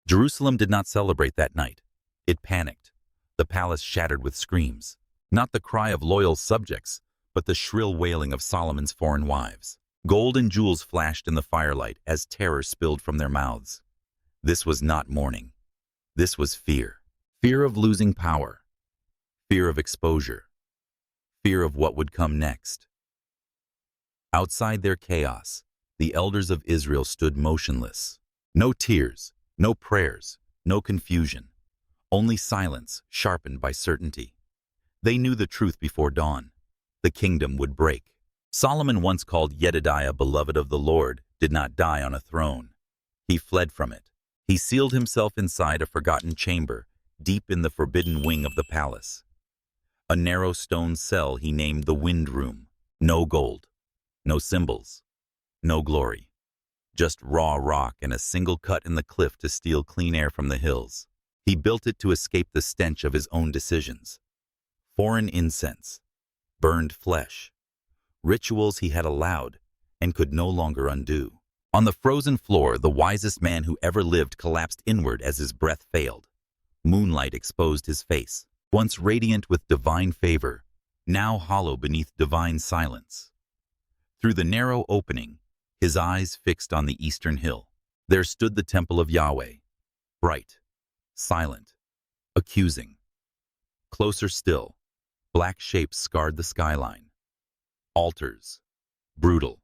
Jerusalem did not celebrate that night. It panicked, the palace shattered with screams. Not the cry of loyal subjects, but the shrill wailing of Solomon's foreign wives. Gold and jewels flashed in the firelight as terror spilled from their mouths. This was not mourning. This was fear. Fear of losing power. Fear of exposure. Fear of what would come next. Outside their chaos, the elders of Israel stood motionless. No tears, no prayers, no confusion. Only silence sharpened by certainty. They knew the truth before dawn. The kingdom would break. Solomon, once called Yedidiah beloved of the Lord, did not die on a throne. He fled from it. He sealed himself inside a forgotten chamber, deep in the forbidden wing of the palace. A narrow stone cell he named the Wind Room. No gold, no symbols, no glory. Just raw rock and a single cut in the cliff to steal clean air from the hills. He built it to escape the stench of his own decisions. Foreign incense, burned flesh, rituals he had allowed and could no longer undo. On the frozen floor, the wisest man who ever lived collapsed inward as his breath failed. Moonlight exposed his face, once radiant with divine favor, now hollow beneath divine silence. Through the narrow opening, his eyes fixed on the eastern hill, there stood the temple of Yahweh, bright, silent, accusing. Closer still, black shapes scarred the skyline. Altars, brutal,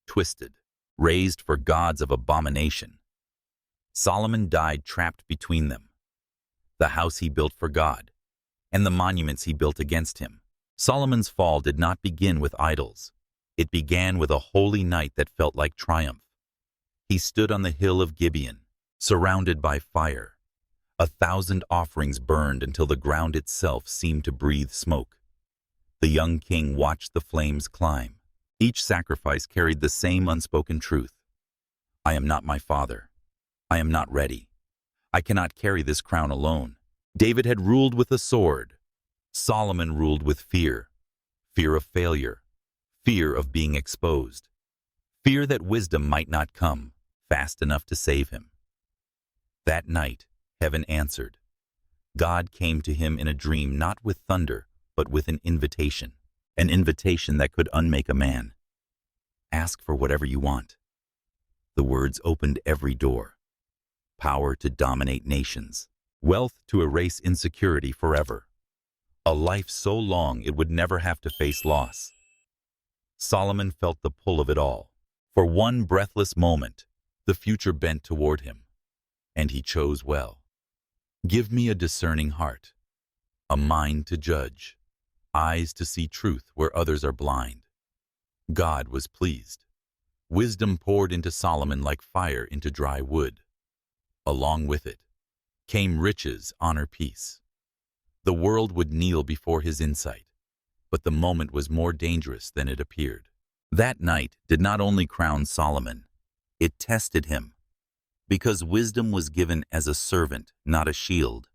twisted, raised for gods of abomination. Solomon died trapped between them. The house he built for God, and the monuments he built against him. Solomon's fall did not begin with idols. It began with a holy night that felt like triumph. He stood on the hill of Gibeon, surrounded by fire. 1,000 offerings burned until the ground itself seemed to breathe smoke. The young king watched the flames climb. Each sacrifice carried the same unspoken truth. I am not my father. I am not ready. I cannot carry this crown alone. David had ruled with a sword. Solomon ruled with fear. Fear of failure. Fear of being exposed. Fear that wisdom might not come fast enough to save him. That night, heaven answered. God came to him in a dream, not with thunder, but with an invitation that could unmake a man. Ask for whatever you want. The words opened every door. Power to dominate nations, wealth to erase insecurity forever, a life so long it would never have to face loss. Solomon felt the pull of it all. For one breathless moment, the future bent toward him, and he chose well. Give me a discerning heart, a mind to judge, eyes to see truth where others are blind. God was pleased. Wisdom poured into Solomon like fire into dry wood. Along with it came riches, honor, peace. The world would kneel before his insight, but the moment was more dangerous than it appeared. That night did not only crown Solomon, it tested him, because wisdom was given as a servant, not a shield.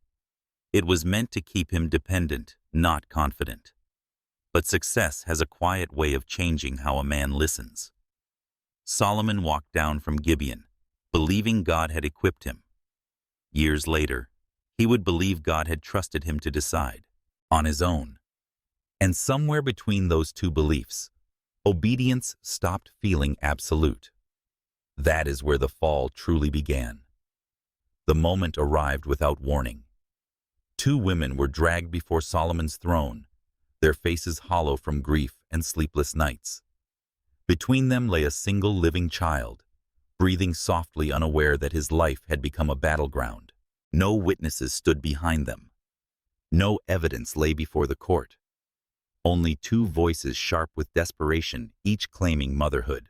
It was meant to keep him dependent, not confident. But success has a quiet way of changing how a man listens. Solomon walked down from Gibeon, believing God had equipped him. Years later, he would believe God had trusted him to decide, on his own. And somewhere between those two beliefs, obedience stopped feeling absolute. That is where the fall truly began. The moment arrived without warning. 2 women were dragged before Solomon's throne, their faces hollow from grief and sleepless nights. Between them lay a single living child, breathing softly, unaware that his life had become a battleground. No witnesses stood behind them. No evidence lay before the court. Only 2 voices sharp with desperation, each claiming motherhood,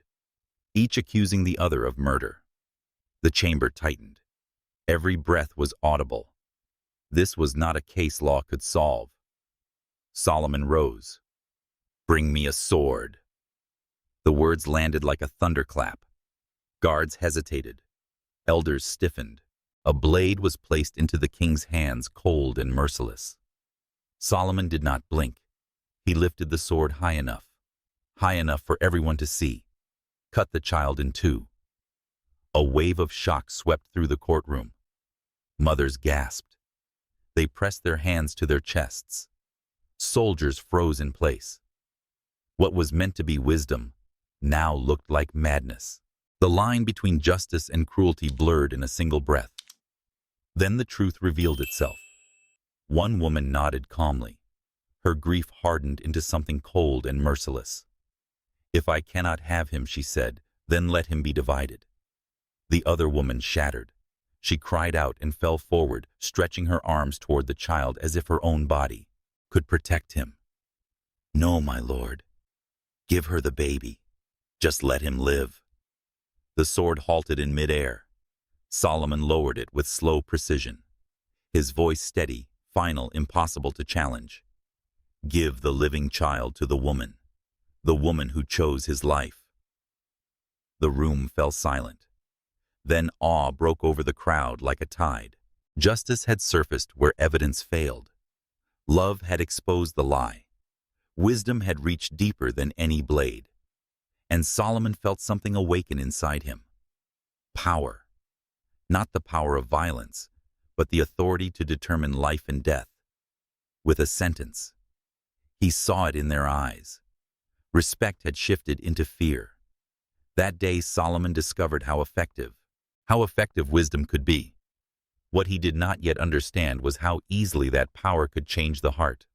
each accusing the other of murder. The chamber tightened. Every breath was audible. This was not a case law could solve. Solomon rose. "Bring me a sword." The words landed like a thunderclap. Guards hesitated. Elders stiffened. A blade was placed into the king's hands, cold and merciless. Solomon did not blink. He lifted the sword high enough for everyone to see. Cut the child in 2. A wave of shock swept through the courtroom. Mothers gasped. They pressed their hands to their chests. Soldiers froze in place. What was meant to be wisdom now looked like madness. The line between justice and cruelty blurred in a single breath. Then the truth revealed itself. One woman nodded calmly. Her grief hardened into something cold and merciless. "If I cannot have him," she said, "then let him be divided." The other woman shattered. She cried out and fell forward, stretching her arms toward the child as if her own body could protect him. "No, my lord. Give her the baby. Just let him live." The sword halted in midair. Solomon lowered it with slow precision. His voice steady, final, impossible to challenge. "Give the living child to the woman who chose his life." The room fell silent. Then awe broke over the crowd like a tide. Justice had surfaced where evidence failed. Love had exposed the lie. Wisdom had reached deeper than any blade. And Solomon felt something awaken inside him. Power. Not the power of violence, but the authority to determine life and death. With a sentence. He saw it in their eyes. Respect had shifted into fear. That day Solomon discovered how effective wisdom could be. What he did not yet understand was how easily that power could change the heart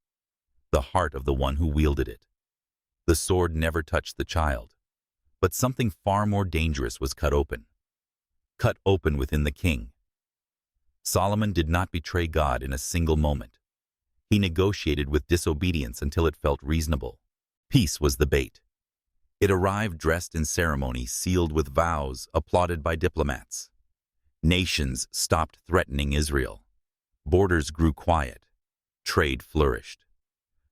of the one who wielded it. The sword never touched the child, but something far more dangerous was cut open within the king. Solomon did not betray God in a single moment. He negotiated with disobedience until it felt reasonable. Peace was the bait. It arrived dressed in ceremony, sealed with vows, applauded by diplomats. Nations stopped threatening Israel. Borders grew quiet. Trade flourished.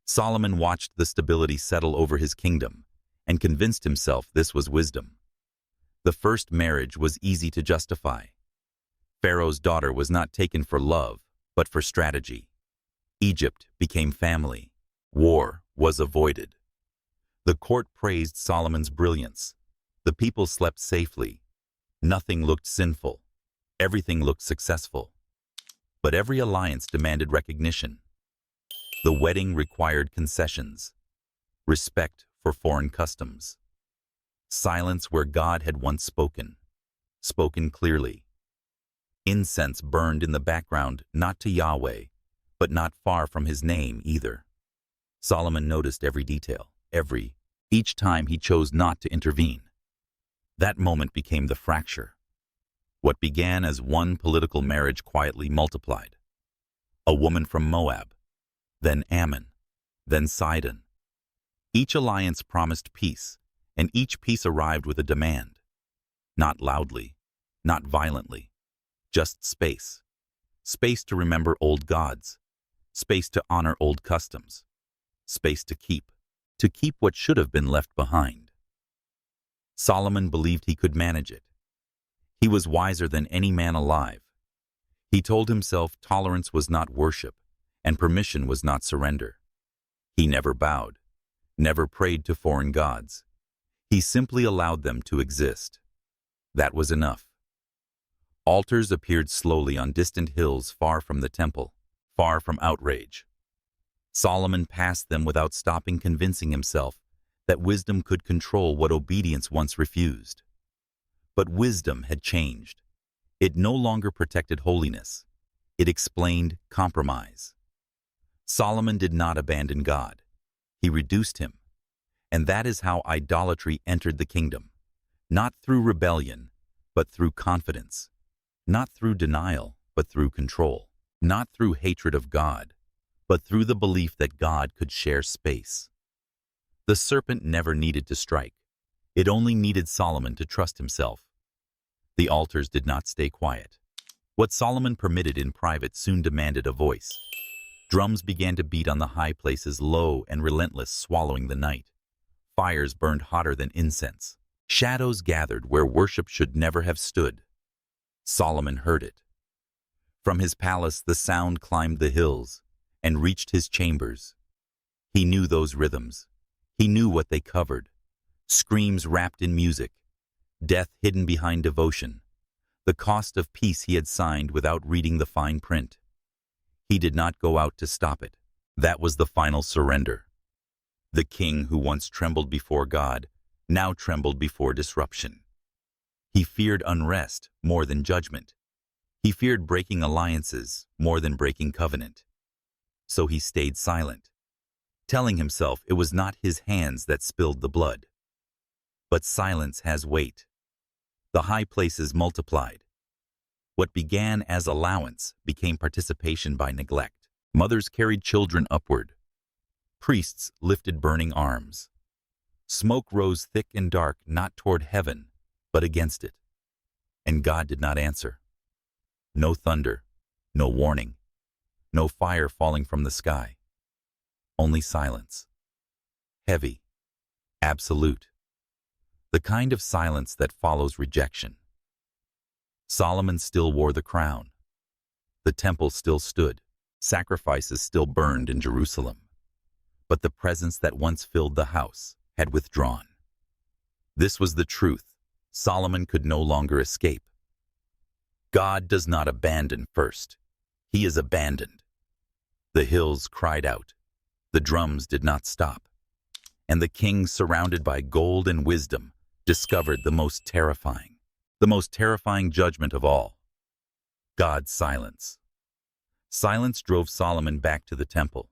Solomon watched the stability settle over his kingdom and convinced himself this was wisdom. The first marriage was easy to justify. Pharaoh's daughter was not taken for love, but for strategy. Egypt became family. War was avoided. The court praised Solomon's brilliance. The people slept safely. Nothing looked sinful. Everything looked successful. But every alliance demanded recognition. The wedding required concessions. Respect for foreign customs. Silence where God had once spoken clearly. Incense burned in the background, not to Yahweh, but not far from his name either. Solomon noticed every detail. Each time he chose not to intervene. That moment became the fracture. What began as one political marriage quietly multiplied. A woman from Moab, then Ammon, then Sidon. Each alliance promised peace, and each peace arrived with a demand. Not loudly, not violently, just space. Space to remember old gods, space to honor old customs, space to keep what should have been left behind. Solomon believed he could manage it. He was wiser than any man alive. He told himself tolerance was not worship, and permission was not surrender. He never bowed, never prayed to foreign gods. He simply allowed them to exist. That was enough. Altars appeared slowly on distant hills far from the temple, far from outrage. Solomon passed them without stopping, convincing himself that wisdom could control what obedience once refused. But wisdom had changed. It no longer protected holiness. It explained compromise. Solomon did not abandon God. He reduced him. And that is how idolatry entered the kingdom. Not through rebellion, but through confidence. Not through denial, but through control. Not through hatred of God, but through the belief that God could share space. The serpent never needed to strike. It only needed Solomon to trust himself. The altars did not stay quiet. What Solomon permitted in private soon demanded a voice. Drums began to beat on the high places, low and relentless, swallowing the night. Fires burned hotter than incense. Shadows gathered where worship should never have stood. Solomon heard it. From his palace the sound climbed the hills and reached his chambers. He knew those rhythms. He knew what they covered. Screams wrapped in music. Death hidden behind devotion. the cost of peace he had signed without reading the fine print. He did not go out to stop it. That was the final surrender. The king who once trembled before God now trembled before disruption. He feared unrest more than judgment. He feared breaking alliances more than breaking covenant. So he stayed silent, telling himself it was not his hands that spilled the blood. But silence has weight. The high places multiplied. What began as allowance became participation by neglect. Mothers carried children upward. Priests lifted burning arms. Smoke rose thick and dark, not toward heaven, but against it. And God did not answer. No thunder, no warning, no fire falling from the sky. Only silence. Heavy, absolute. The kind of silence that follows rejection. Solomon still wore the crown. The temple still stood. Sacrifices still burned in Jerusalem. But the presence that once filled the house had withdrawn. This was the truth Solomon could no longer escape. God does not abandon first. He is abandoned. The hills cried out. The drums did not stop. And the king, surrounded by gold and wisdom, discovered the most terrifying judgment of all. God's silence. Silence drove Solomon back to the temple.